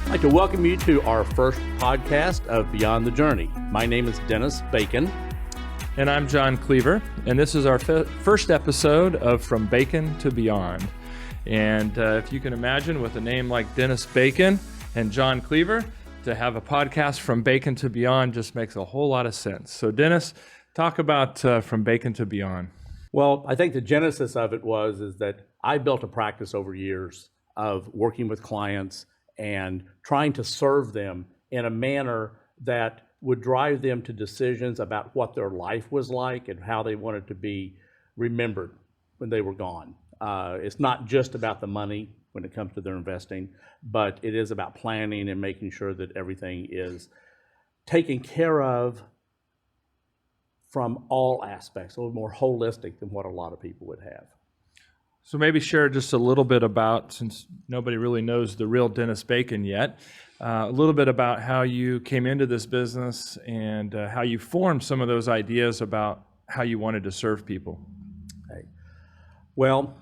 I'd like to welcome you to our first podcast of Beyond the Journey. My name is Dennis Bacon. And I'm John Kliewer, and this is our first episode of From Bacon to Beyond. And if you can imagine, with a name like Dennis Bacon and John Kliewer, to have a podcast From Bacon to Beyond just makes a whole lot of sense. So Dennis, talk about From Bacon to Beyond. Well, I think the genesis of it is that I built a practice over years of working with clients and trying to serve them in a manner that would drive them to decisions about what their life was like and how they wanted to be remembered when they were gone. It's not just about the money when it comes to their investing, but it is about planning and making sure that everything is taken care of from all aspects, a little more holistic than what a lot of people would have. So maybe share just a little bit about, since nobody really knows the real Dennis Bacon yet, a little bit about how you came into this business and how you formed some of those ideas about how you wanted to serve people. Okay. Well,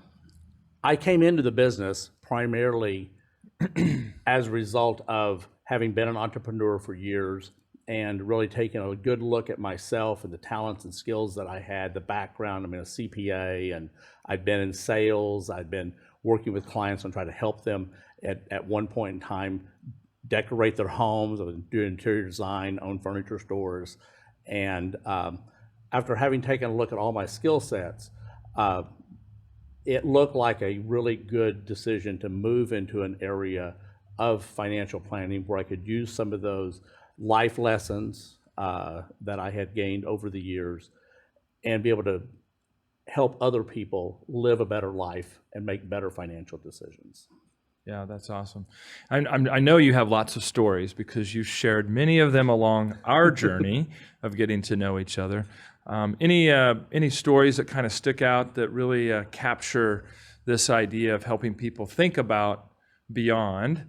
I came into the business primarily as a result of having been an entrepreneur for years and really taking a good look at myself and the talents and skills that I had, the background. I'm a CPA, and I'd been in sales. I'd been working with clients and trying to help them at one point in time decorate their homes. I was doing interior design, own furniture stores. And after having taken a look at all my skill sets, it looked like a really good decision to move into an area of financial planning where I could use some of those life lessons that I had gained over the years and be able to help other people live a better life and make better financial decisions. Yeah, that's awesome. I know you have lots of stories because you shared many of them along our journey of getting to know each other. Any stories that kind of stick out that really capture this idea of helping people think about beyond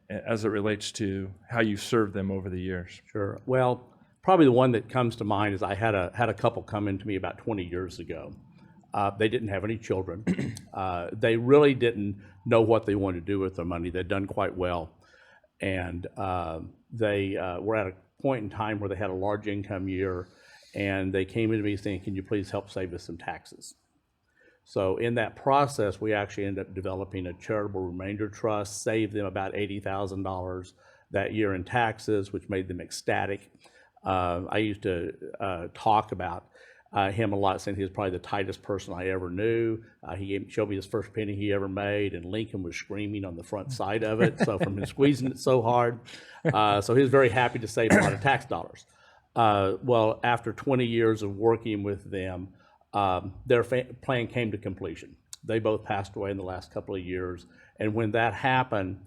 as it relates to how you served them over the years? Sure. Well, probably the one that comes to mind is I had a couple come into me about 20 years ago. They didn't have any children. They really didn't know what they wanted to do with their money. They'd done quite well. And they were at a point in time where they had a large income year, and they came into me saying, "Can you please help save us some taxes?" So in that process, we actually ended up developing a charitable remainder trust, saved them about $80,000 that year in taxes, which made them ecstatic. I used to talk about him a lot, saying he was probably the tightest person I ever knew. He showed me his first penny he ever made, and Lincoln was screaming on the front side of it, so from him squeezing it so hard. So he was very happy to save a lot of tax dollars. Well, after 20 years of working with them, their plan came to completion. They both passed away in the last couple of years, and when that happened,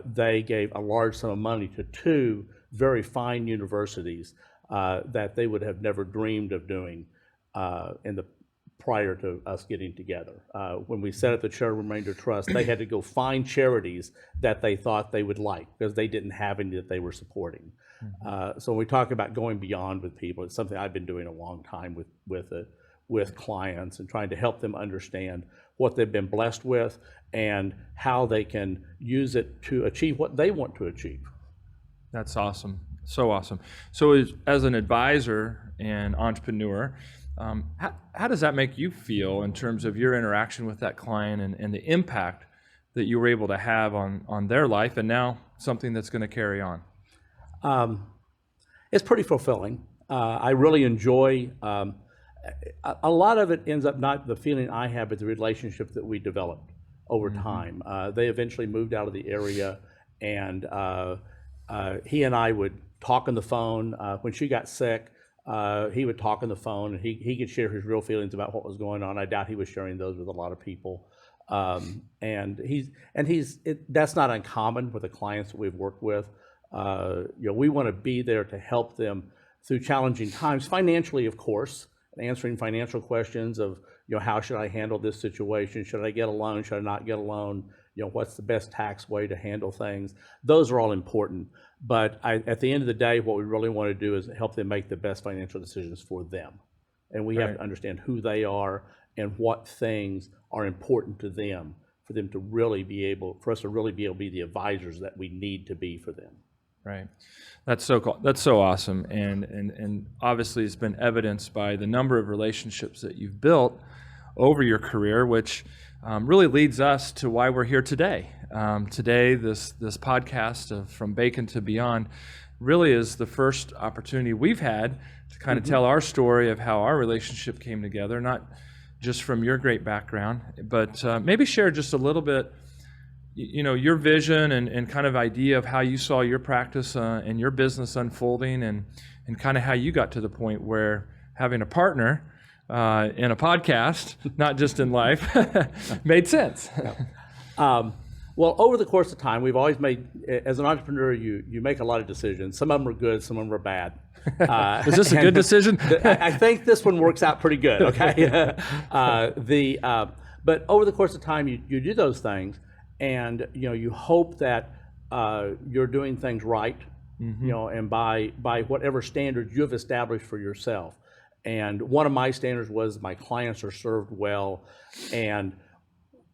they gave a large sum of money to two very fine universities that they would have never dreamed of doing prior to us getting together. When we set up the Charitable Remainder Trust, they had to go find charities that they thought they would like because they didn't have any that they were supporting. So when we talk about going beyond with people, it's something I've been doing a long time with clients and trying to help them understand what they've been blessed with and how they can use it to achieve what they want to achieve. That's awesome. So awesome. So as an advisor and entrepreneur, how does that make you feel in terms of your interaction with that client and the impact that you were able to have on their life and now something that's going to carry on? It's pretty fulfilling. I really enjoy a lot of it ends up not the feeling I have, but the relationship that we developed over time. They eventually moved out of the area, and he and I would talk on the phone. When she got sick, he would talk on the phone, and he could share his real feelings about what was going on. I doubt he was sharing those with a lot of people. That's not uncommon with the clients that we've worked with. We want to be there to help them through challenging times, financially, of course, answering financial questions of, how should I handle this situation? Should I get a loan? Should I not get a loan? What's the best tax way to handle things? Those are all important. But at the end of the day, what we really want to do is help them make the best financial decisions for them. And we have to understand who they are and what things are important to them for them to for us to really be able to be the advisors that we need to be for them. Right. That's so cool. That's so awesome. And obviously it's been evidenced by the number of relationships that you've built over your career, which really leads us to why we're here today. Today, this podcast of From Bacon to Beyond really is the first opportunity we've had to kind of tell our story of how our relationship came together, not just from your great background, but maybe share just a little bit, your vision and kind of idea of how you saw your practice and your business unfolding, and kind of how you got to the point where having a partner in a podcast, not just in life, made sense. Well, over the course of time, we've always made, as an entrepreneur, you make a lot of decisions. Some of them are good, some of them are bad. Is this a good decision? I think this one works out pretty good, okay? But over the course of time, you do those things, and you hope that you're doing things right, and by whatever standards you've established for yourself. And one of my standards was my clients are served well, and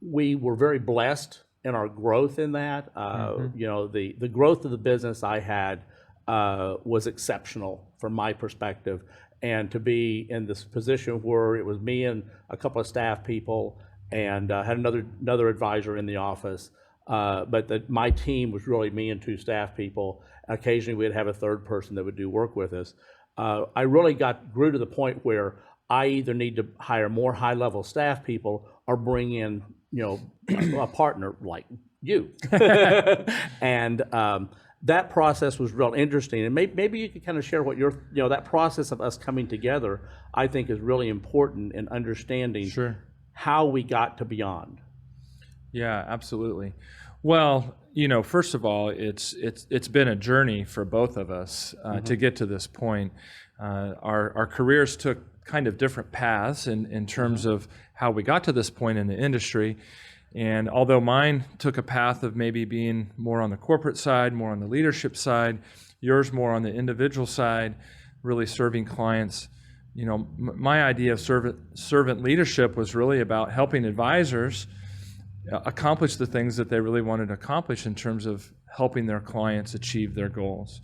we were very blessed in our growth in that. The growth of the business I had was exceptional from my perspective, and to be in this position where it was me and a couple of staff people, and had another advisor in the office, but my team was really me and 2 staff people. Occasionally we'd have a third person that would do work with us. I really grew to the point where I either need to hire more high-level staff people or bring in a partner like you. And that process was real interesting. And maybe you could kind of share what that process of us coming together, I think, is really important in understanding how we got to Beyond. Yeah, absolutely. Well, first of all, it's been a journey for both of us to get to this point. Our careers took kind of different paths in terms of how we got to this point in the industry. And although mine took a path of maybe being more on the corporate side, more on the leadership side, yours more on the individual side, really serving clients. My idea of servant leadership was really about helping advisors accomplish the things that they really wanted to accomplish in terms of helping their clients achieve their goals.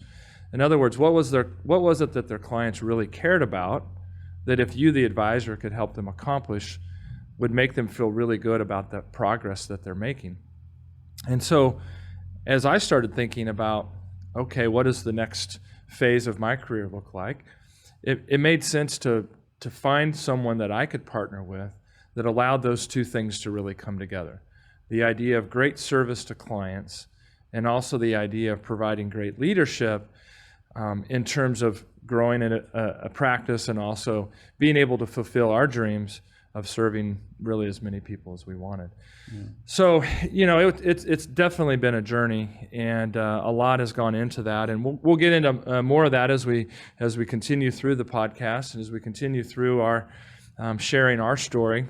In other words, what was it that their clients really cared about that if you, the advisor, could help them accomplish, would make them feel really good about the progress that they're making. And so as I started thinking about, okay, what does the next phase of my career look like? It made sense to find someone that I could partner with that allowed those two things to really come together. The idea of great service to clients, and also the idea of providing great leadership in terms of growing a practice, and also being able to fulfill our dreams of serving really as many people as we wanted. So, it's definitely been a journey, and a lot has gone into that, and we'll get into more of that as we continue through the podcast and as we continue through our sharing our story.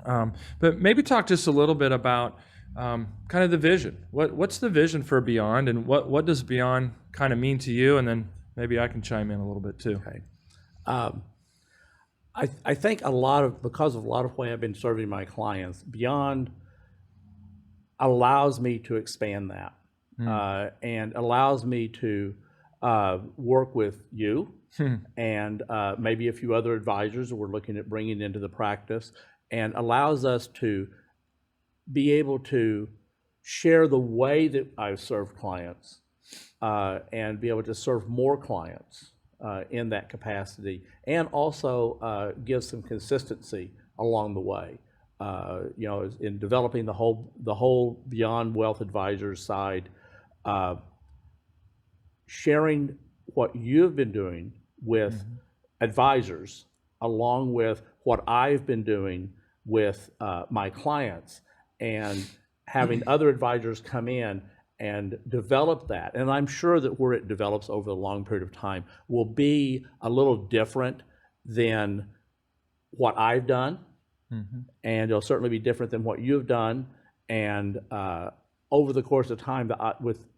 But maybe talk just a little bit about kind of the vision. What's the vision for Beyond, and what does Beyond kind of mean to you? And then maybe I can chime in a little bit too. Okay. I think because of a lot of the way I've been serving my clients, Beyond allows me to expand that and allows me to work with you and maybe a few other advisors that we're looking at bringing into the practice, and allows us to be able to share the way that I've served clients and be able to serve more clients in that capacity, and also give some consistency along the way. In developing the whole Beyond Wealth Advisors side, sharing what you've been doing with advisors, along with what I've been doing with my clients, and having other advisors come in and develop that. And I'm sure that where it develops over a long period of time will be a little different than what I've done, and it'll certainly be different than what you've done. And over the course of time,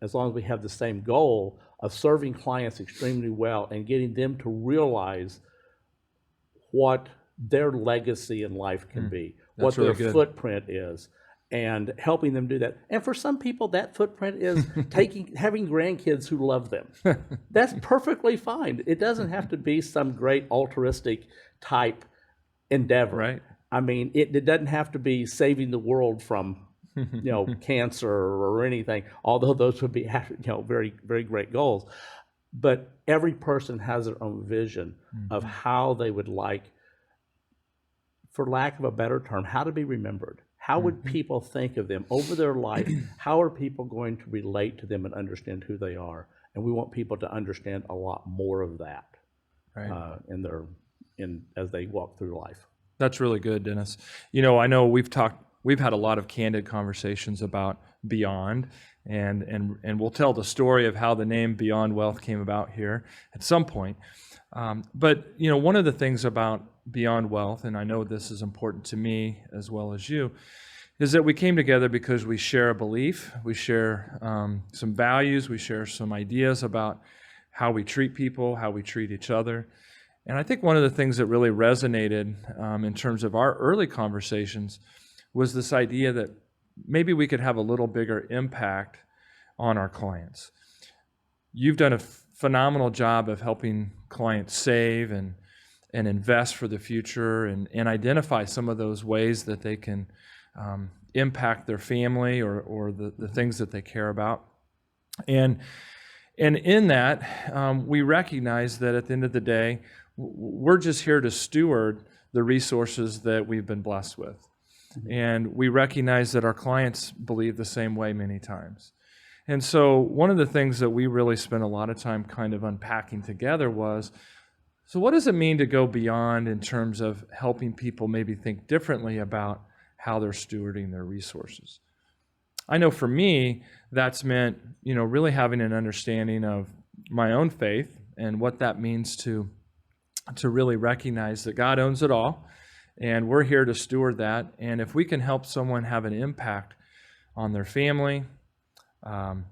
as long as we have the same goal of serving clients extremely well and getting them to realize what their legacy in life can be, what their footprint is, and helping them do that. And for some people, that footprint is having grandkids who love them. That's perfectly fine. It doesn't have to be some great altruistic type endeavor. Right. I mean, it doesn't have to be saving the world from, cancer or anything, although those would be, very, very great goals. But every person has their own vision of how they would like, for lack of a better term, how to be remembered. How would people think of them over their life? How are people going to relate to them and understand who they are? And we want people to understand a lot more of that as they walk through life. That's really good, Dennis. I know we've had a lot of candid conversations about Beyond, and we'll tell the story of how the name Beyond Wealth came about here at some point. But one of the things about Beyond Wealth, and I know this is important to me as well as you, is that we came together because we share a belief, we share some values, we share some ideas about how we treat people, how we treat each other. And I think one of the things that really resonated in terms of our early conversations was this idea that maybe we could have a little bigger impact on our clients. You've done a phenomenal job of helping clients save and invest for the future and identify some of those ways that they can impact their family or the things that they care about. And in that, we recognize that at the end of the day, we're just here to steward the resources that we've been blessed with. And we recognize that our clients believe the same way many times. And so one of the things that we really spent a lot of time kind of unpacking together was, so what does it mean to go beyond in terms of helping people maybe think differently about how they're stewarding their resources? I know for me, that's meant, really having an understanding of my own faith and what that means to really recognize that God owns it all, and we're here to steward that. And if we can help someone have an impact on their family,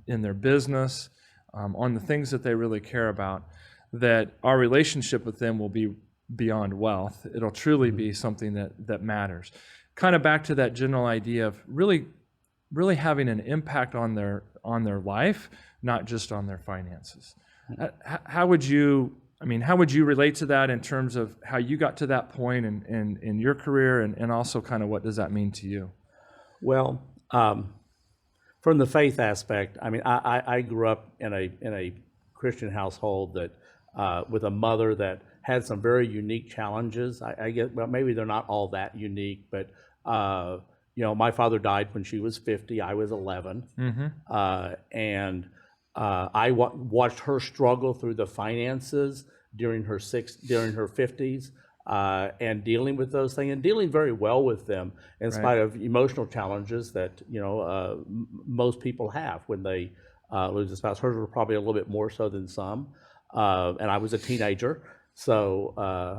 in their business, on the things that they really care about, that our relationship with them will be beyond wealth. It'll truly be something that matters. Kind of back to that general idea of really having an impact on their life, not just on their finances. How would you relate to that in terms of how you got to that point in your career, and also kind of what does that mean to you? Well, from the faith aspect, I grew up in a Christian household that with a mother that had some very unique challenges. I guess, well, maybe they're not all that unique, but my father died when she was 50. I was 11, and I watched her struggle through the finances during her 50s. And dealing with those things and dealing very well with them in spite of emotional challenges that most people have when they lose a spouse. Hers were probably a little bit more so than some. And I was a teenager, so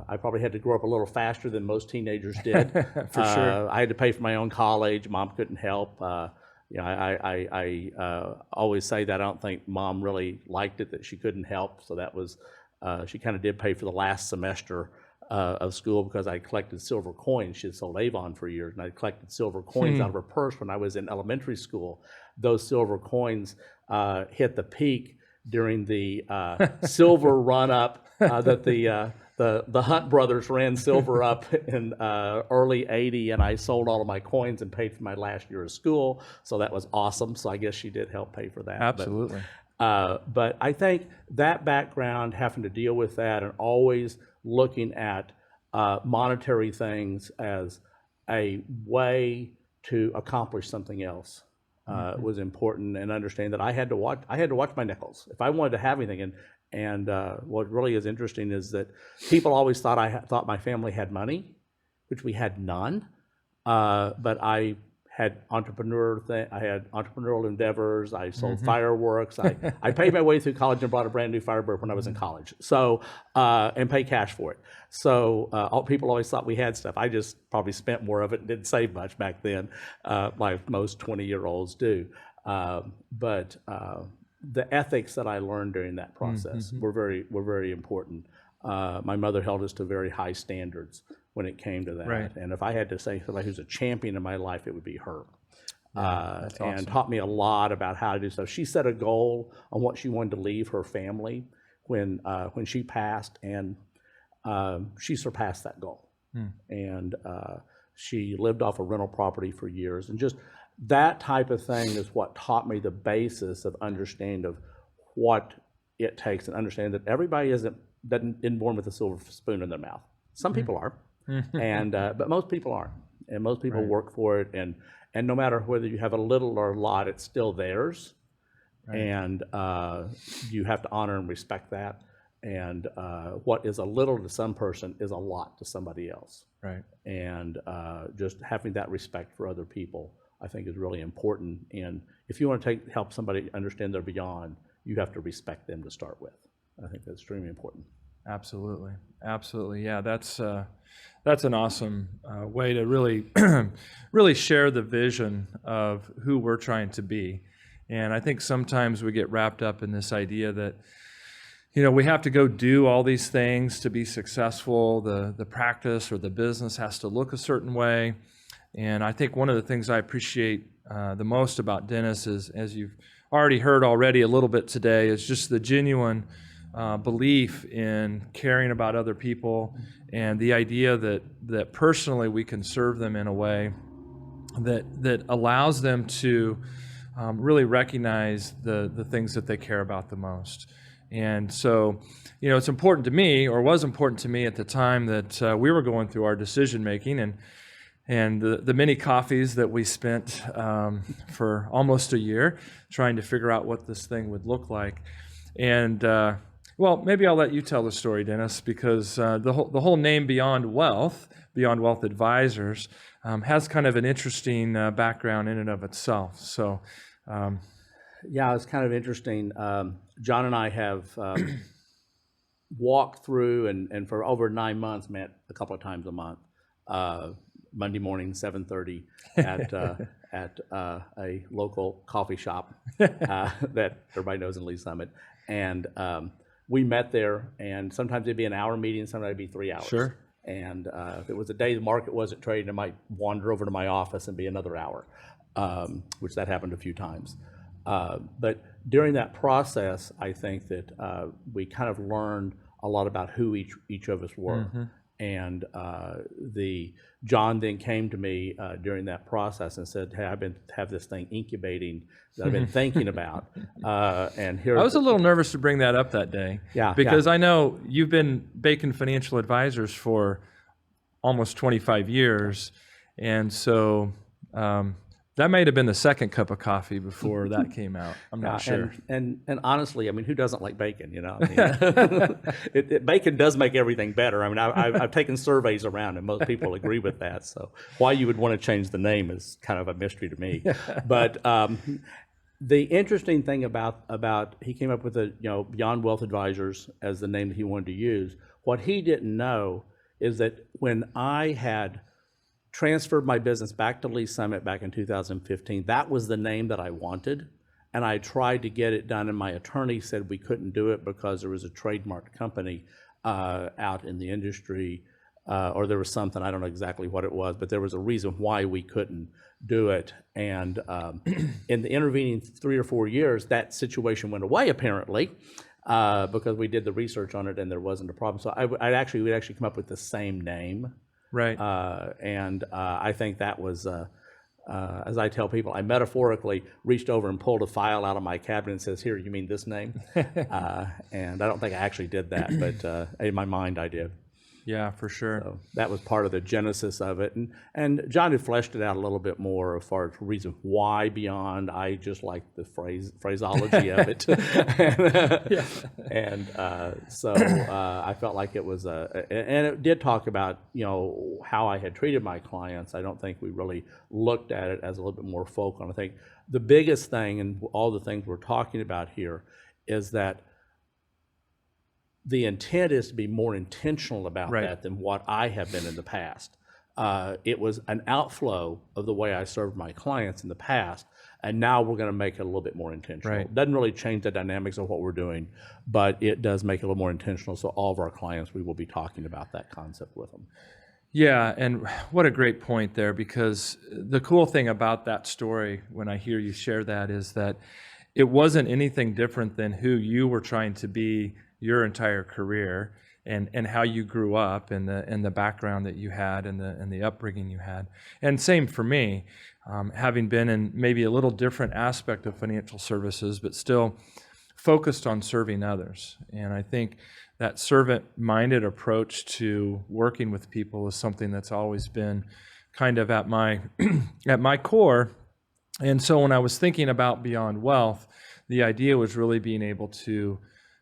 I probably had to grow up a little faster than most teenagers did. For sure. I had to pay for my own college. Mom couldn't help. I always say that I don't think Mom really liked it that she couldn't help. So that was she kind of did pay for the last semester of school because I collected silver coins. She had sold Avon for years, and I collected silver coins out of her purse when I was in elementary school. Those silver coins hit the peak during the silver run-up that the Hunt brothers ran silver up in early '80, and I sold all of my coins and paid for my last year of school. So that was awesome. So I guess she did help pay for that. Absolutely. But I think that background, having to deal with that and always looking at monetary things as a way to accomplish something else was important, and understanding that I had to watch my nickels if I wanted to have anything. And what really is interesting is that people always thought my family had money, which we had none. But I had entrepreneurial endeavors. I sold fireworks. I paid my way through college and bought a brand new Firebird when I was in college. So and paid cash for it. So people always thought we had stuff. I just probably spent more of it and didn't save much back then, like most 20-year-olds do. But the ethics that I learned during that process were very important. My mother held us to very high standards when it came to that. Right. And if I had to say somebody who's a champion in my life, it would be her. That's awesome. And taught me a lot about how to do so. She set a goal on what she wanted to leave her family when she passed, and she surpassed that goal. And she lived off a rental property for years, and just that type of thing is what taught me the basis of understanding of what it takes, and understanding that everybody isn't born with a silver spoon in their mouth. Some people are, and but most people aren't, and most people work for it, and no matter whether you have a little or a lot, it's still theirs, and you have to honor and respect that. And what is a little to some person is a lot to somebody else. Right. And just having that respect for other people, I think, is really important. And if you want to help somebody understand their beyond, you have to respect them to start with. I think that's extremely important. Absolutely. Absolutely. Yeah, that's an awesome way to really, really share the vision of who we're trying to be. And I think sometimes we get wrapped up in this idea that, we have to go do all these things to be successful. The practice or the business has to look a certain way. And I think one of the things I appreciate the most about Dennis is, as you've already heard a little bit today, is just the genuine belief in caring about other people, and the idea that personally we can serve them in a way that allows them to really recognize the things that they care about the most. And so, it's important to me, or was important to me at the time that we were going through our decision making, and the many coffees that we spent for almost a year trying to figure out what this thing would look like. And well, maybe I'll let you tell the story, Dennis, because the whole name Beyond Wealth Advisors, has kind of an interesting background in and of itself. So. Yeah, it's kind of interesting. John and I have walked through and for over 9 months met a couple of times a month. Monday morning, 7:30 at a local coffee shop that everybody knows in Lee Summit. And we met there, and sometimes it'd be an hour meeting, sometimes it'd be 3 hours. Sure. And if it was a day the market wasn't trading, I might wander over to my office and be another hour, which that happened a few times. But during that process, I think that we kind of learned a lot about who each of us were. Mm-hmm. And John then came to me during that process and said, "Hey, have this thing incubating that I've been thinking about." And here I was a little nervous to bring that up that day, because I know you've been Bacon Financial Advisors for almost 25 years, and so that might have been the second cup of coffee before that came out. I'm not sure. And honestly, I mean, who doesn't like bacon? Bacon does make everything better. I mean, I've taken surveys around, and most people agree with that. So why you would want to change the name is kind of a mystery to me. But the interesting thing about he came up with Beyond Wealth Advisors as the name that he wanted to use. What he didn't know is that when I had transferred my business back to Lee Summit back in 2015. That was the name that I wanted, and I tried to get it done, and my attorney said we couldn't do it because there was a trademark company out in the industry, or there was something, I don't know exactly what it was, but there was a reason why we couldn't do it. And in the intervening 3 or 4 years, that situation went away apparently, because we did the research on it and there wasn't a problem. So we'd actually come up with the same name. Right. And I think that was, as I tell people, I metaphorically reached over and pulled a file out of my cabinet and says, "Here, you mean this name?" And I don't think I actually did that, but in my mind I did. Yeah, for sure. So that was part of the genesis of it. And John had fleshed it out a little bit more as far as the reason why Beyond. I just like the phraseology of it. So I felt like it was and it did talk about, how I had treated my clients. I don't think we really looked at it as a little bit more focal. And I think the biggest thing, and all the things we're talking about here, is that the intent is to be more intentional about that than what I have been in the past. It was an outflow of the way I served my clients in the past, and now we're going to make it a little bit more intentional. Right. It doesn't really change the dynamics of what we're doing, but it does make it a little more intentional. So all of our clients, we will be talking about that concept with them. Yeah, and what a great point there, because the cool thing about that story, when I hear you share that, is that it wasn't anything different than who you were trying to be your entire career, and how you grew up, and the background that you had, and the upbringing you had. And same for me, having been in maybe a little different aspect of financial services, but still focused on serving others. And I think that servant-minded approach to working with people is something that's always been kind of at my at my core. And so when I was thinking about Beyond Wealth, the idea was really being able to,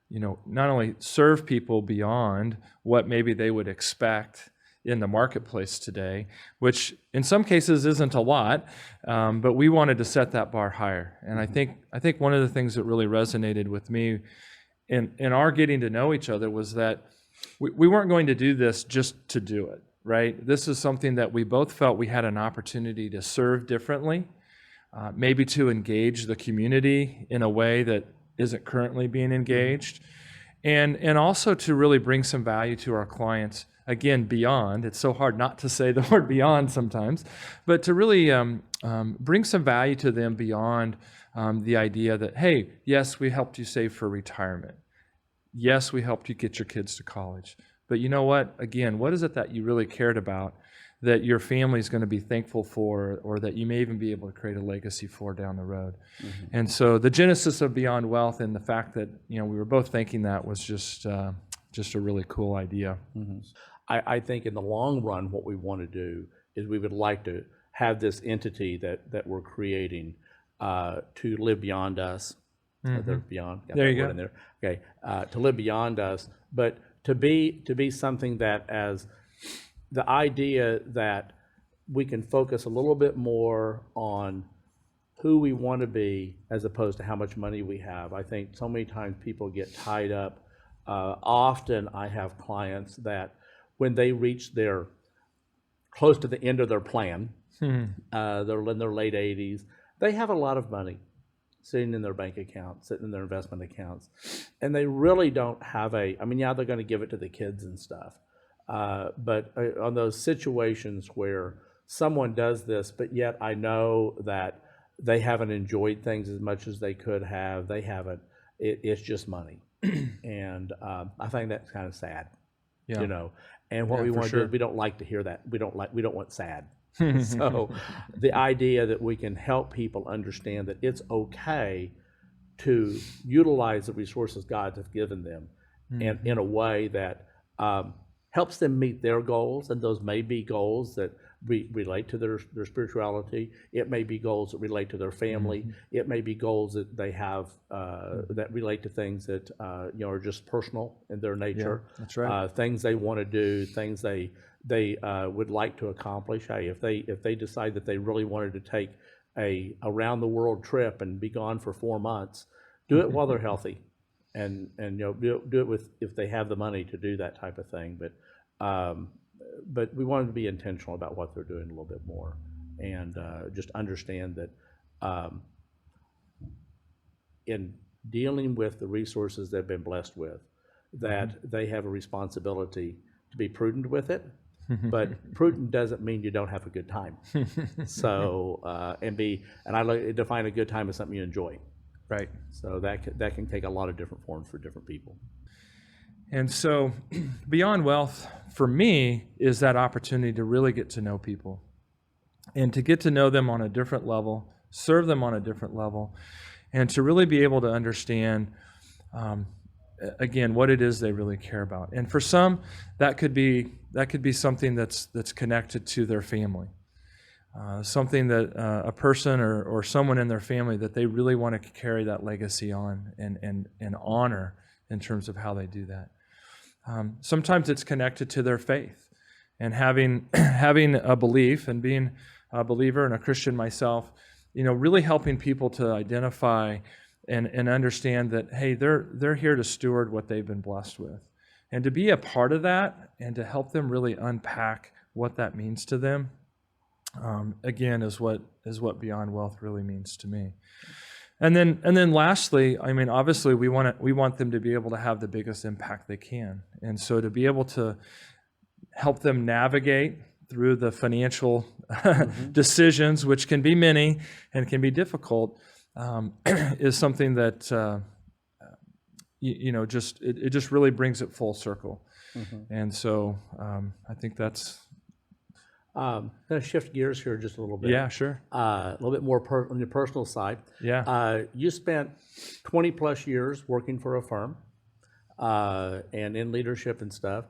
not only serve people beyond what maybe they would expect in the marketplace today, which in some cases isn't a lot, but we wanted to set that bar higher. And I think one of the things that really resonated with me in our getting to know each other was that we weren't going to do this just to do it, right? This is something that we both felt we had an opportunity to serve differently, maybe to engage the community in a way that isn't currently being engaged, and also to really bring some value to our clients. Again, beyond, it's so hard not to say the word beyond sometimes, but to really bring some value to them beyond the idea that, hey, yes, we helped you save for retirement. Yes, we helped you get your kids to college. But you know what? Again, what is it that you really cared about that your family is going to be thankful for, or that you may even be able to create a legacy for down the road? Mm-hmm. And so the genesis of Beyond Wealth, and the fact that we were both thinking that, was just a really cool idea. Mm-hmm. I think in the long run, what we want to do is we would like to have this entity that we're creating to live beyond us. Mm-hmm. Beyond. There you go. In there. Okay, to live beyond us, but to be something that, as the idea that we can focus a little bit more on who we want to be as opposed to how much money we have. I think so many times people get tied up. Often I have clients that when they reach close to the end of their plan, they're in their late 80s, they have a lot of money sitting in their bank accounts, sitting in their investment accounts, and they really don't have they're going to give it to the kids and stuff. But on those situations where someone does this, but yet I know that they haven't enjoyed things as much as they could have, it's just money. And I think that's kind of sad, and what we want to do is, we don't like to hear that. We don't want sad. So the idea that we can help people understand that it's okay to utilize the resources God has given them, and in a way that helps them meet their goals, and those may be goals that relate to their spirituality. It may be goals that relate to their family. It may be goals that they have that relate to things that are just personal in their nature. Yeah, that's right. Things they want to do, things they would like to accomplish. Hey, if they decide that they really wanted to take a around the world trip and be gone for 4 months, do it while they're healthy, and do it with, if they have the money to do that type of thing. But we want them to be intentional about what they're doing a little bit more, and just understand that in dealing with the resources they've been blessed with, that they have a responsibility to be prudent with it. But prudent doesn't mean you don't have a good time. So and I define a good time as something you enjoy. Right. So that can take a lot of different forms for different people. And so Beyond Wealth, for me, is that opportunity to really get to know people, and to get to know them on a different level, serve them on a different level, and to really be able to understand, again, what it is they really care about. And for some, that could be something that's connected to their family, something that a person or someone in their family that they really want to carry that legacy on and honor in terms of how they do that. Sometimes it's connected to their faith, and having a belief, and being a believer and a Christian myself, really helping people to identify and understand that, hey, they're here to steward what they've been blessed with, and to be a part of that, and to help them really unpack what that means to them. Again, is what Beyond Wealth really means to me. And then lastly, obviously we want them to be able to have the biggest impact they can. And so to be able to help them navigate through the financial decisions, which can be many and can be difficult, is something that it just really brings it full circle. And so I think that's. Going to shift gears here just a little bit. Yeah, sure. A little bit more on your personal side. Yeah. You spent 20 plus years working for a firm and in leadership and stuff.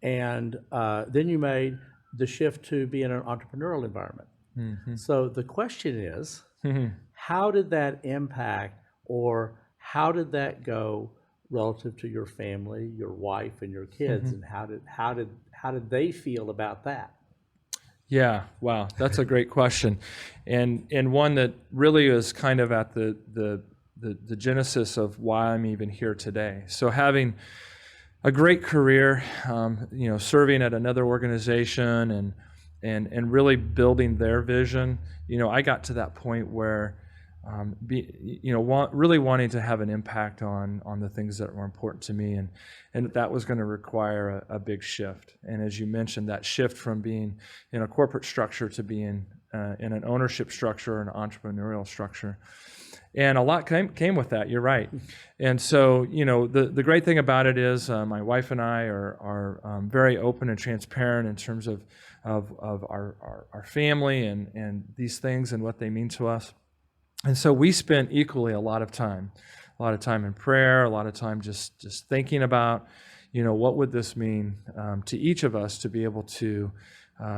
And then you made the shift to be in an entrepreneurial environment. So the question is, how did that impact, or how did that go relative to your family, your wife, and your kids, and how did they feel about that? Yeah, wow, that's a great question, and one that really is kind of at the genesis of why I'm even here today. So having a great career, serving at another organization and really building their vision, I got to that point where really wanting to have an impact on the things that were important to me, and that was going to require a big shift. And as you mentioned, that shift from being in a corporate structure to being in an ownership structure, an entrepreneurial structure, and a lot came with that. You're right. And so the great thing about it is my wife and I are very open and transparent in terms of our family and these things and what they mean to us. And so we spent equally a lot of time in prayer, a lot of time just thinking about, what would this mean to each of us to be able to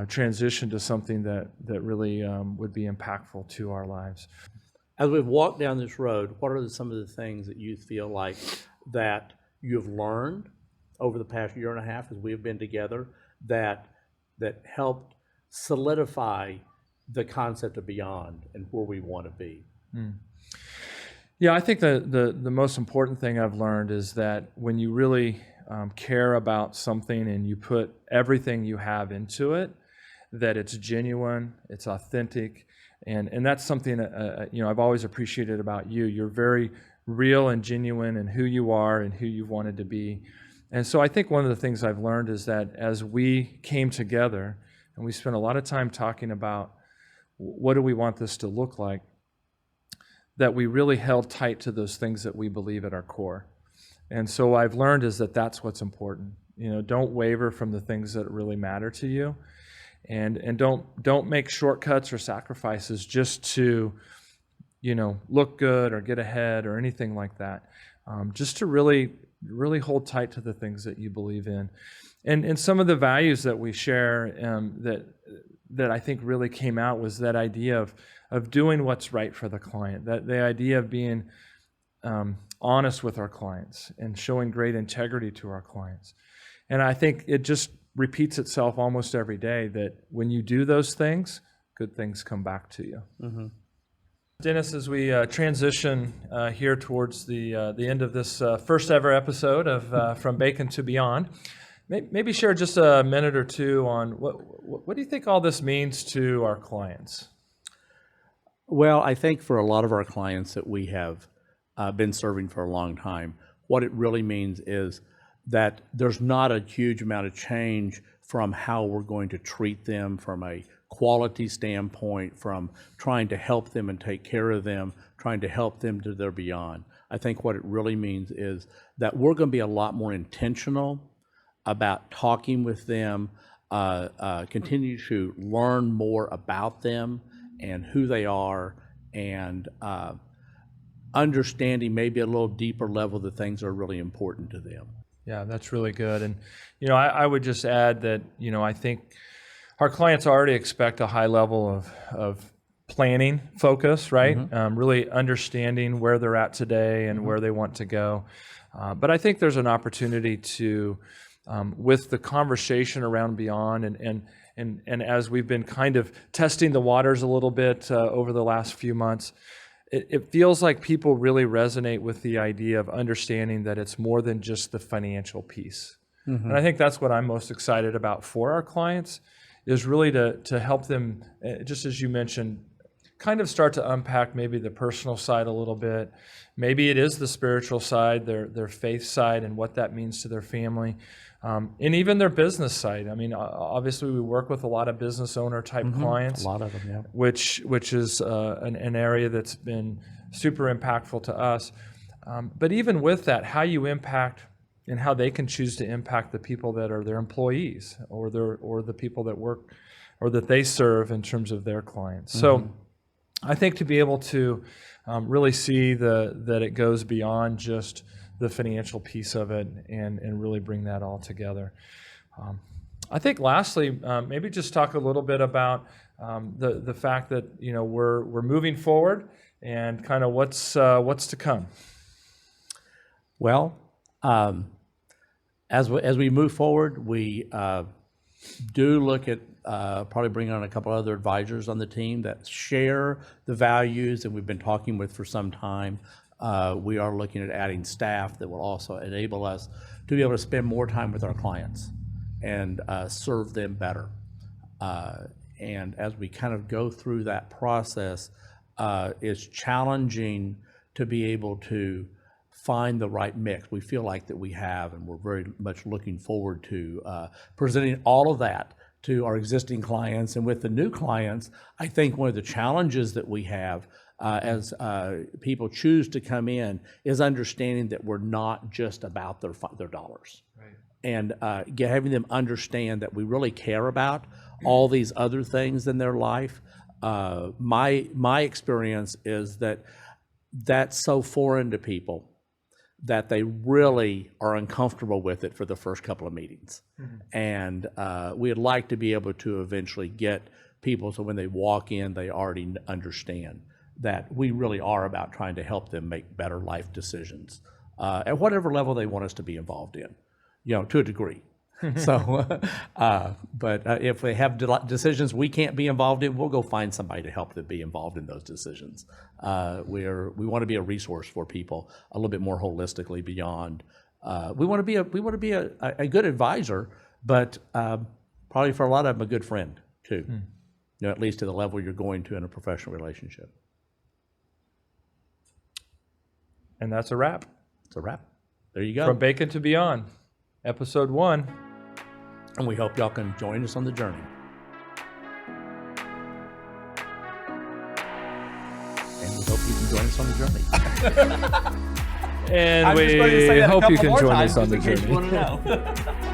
transition to something that really would be impactful to our lives. As we've walked down this road, what are some of the things that you feel like that you've learned over the past year and a half as we've been together that helped solidify the concept of beyond and where we want to be? Yeah, I think the most important thing I've learned is that when you really care about something and you put everything you have into it, that it's genuine, it's authentic, and that's something that I've always appreciated about you. You're very real and genuine in who you are and who you've wanted to be. And so I think one of the things I've learned is that as we came together and we spent a lot of time talking about what do we want this to look like, that we really held tight to those things that we believe at our core. And so I've learned is that that's what's important. Don't waver from the things that really matter to you, and don't make shortcuts or sacrifices just to, look good or get ahead or anything like that. Just to really hold tight to the things that you believe in. And some of the values that we share that I think really came out was that idea of doing what's right for the client, that the idea of being honest with our clients and showing great integrity to our clients. And I think it just repeats itself almost every day that when you do those things, good things come back to you. Dennis, as we transition here towards the end of this first ever episode of From Bacon to Beyond, maybe share just a minute or two on what do you think all this means to our clients? Well, I think for a lot of our clients that we have been serving for a long time, what it really means is that there's not a huge amount of change from how we're going to treat them from a quality standpoint, from trying to help them and take care of them, trying to help them to their beyond. I think what it really means is that we're going to be a lot more intentional about talking with them, continue to learn more about them and who they are, and understanding maybe a little deeper level the things that are really important to them. Yeah, that's really good. And, I would just add that, I think our clients already expect a high level of planning focus, right? Really understanding where they're at today and where they want to go. But I think there's an opportunity to, with the conversation around beyond and as we've been kind of testing the waters a little bit over the last few months, it feels like people really resonate with the idea of understanding that it's more than just the financial piece. And I think that's what I'm most excited about for our clients, is really to help them, just as you mentioned, kind of start to unpack maybe the personal side a little bit. Maybe it is the spiritual side, their faith side, and what that means to their family. and even their business side. I mean, obviously we work with a lot of business owner type clients, A lot of them, yeah. which is an area that's been super impactful to us. But even with that, how you impact and how they can choose to impact the people that are their employees or the people that work or that they serve in terms of their clients. So I think to be able to really see that it goes beyond just the financial piece of it and really bring that all together. I think lastly, maybe just talk a little bit about the fact that we're moving forward and kind of what's to come. Well, as we move forward, we do look at probably bringing on a couple other advisors on the team that share the values that we've been talking with for some time. We are looking at adding staff that will also enable us to be able to spend more time with our clients and serve them better. And as we kind of go through that process, it's challenging to be able to find the right mix. We feel like that we have, and we're very much looking forward to presenting all of that to our existing clients. And with the new clients, I think one of the challenges that we have as people choose to come in is understanding that we're not just about their dollars. Right. And having them understand that we really care about all these other things in their life. My experience is that that's so foreign to people that they really are uncomfortable with it for the first couple of meetings. And we'd like to be able to eventually get people so when they walk in, they already understand that we really are about trying to help them make better life decisions at whatever level they want us to be involved in, to a degree. So, but if they have decisions we can't be involved in, we'll go find somebody to help them be involved in those decisions. We want to be a resource for people a little bit more holistically beyond. We want to be a good advisor, but probably for a lot of them a good friend too. At least to the level you're going to in a professional relationship. And that's a wrap. It's a wrap. There you go. From Bacon to Beyond, episode 1. And we hope y'all can join us on the journey. And we hope you can join us on the journey. And we hope you can join us on the journey.